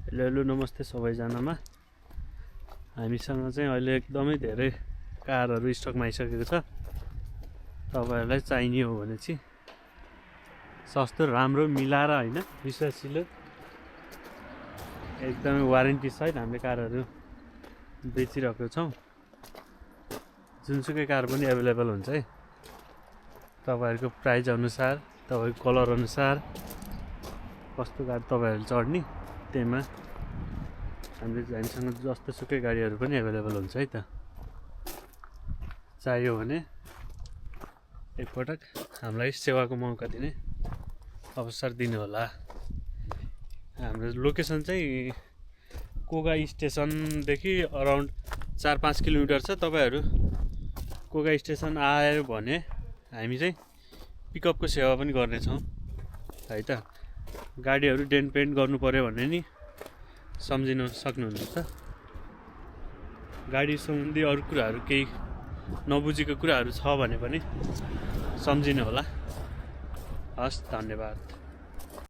Hello नमस्ते सबैजनामा। हामीसँग चाहिँ अहिले एकदमै धेरै कारहरू स्टकमा आइसकेको छ। तपाईहरुलाई चाहिने हो भने चाहिँ सस्तो राम्रो मिलाएर हैन विश्वासिलो एकदमै वारेन्टी सहित हामीले कारहरू बेचिरहेको छौं। जुनसुकै कार पनि अवेलेबल हुन्छ है। तपाईहरुको प्राइस अनुसार तपाईको कलर अनुसार कस्तो कार तपाईहरुले चढ्ने त्यहीमा हामीसँग जस्तो सुकै गाडीहरू पनि अवेलेबल हुन्छ है त। चाहियो भने एकपटक हामीलाई सेवाको मौका दिने अवसर दिनु होला। हाम्रो लोकेसन चाहिँ कोगा स्टेसनदेखि अराउन्ड 4-5 किलोमिटर छ। तपाईहरु कोगा स्टेसन आयो भने हामी चाहिँ पिकअपको सेवा पनि गर्ने छौं है त। गाडीहरू डेन्ट पेन्ट गर्नु पर्यो भने नि सम्झिन सक्नुहुन्छ। गाडी सम्बन्धी अरु कुराहरू केही नबुझेको कुराहरू छ भने पनि सम्झिनु होला। हस्, धन्यवाद।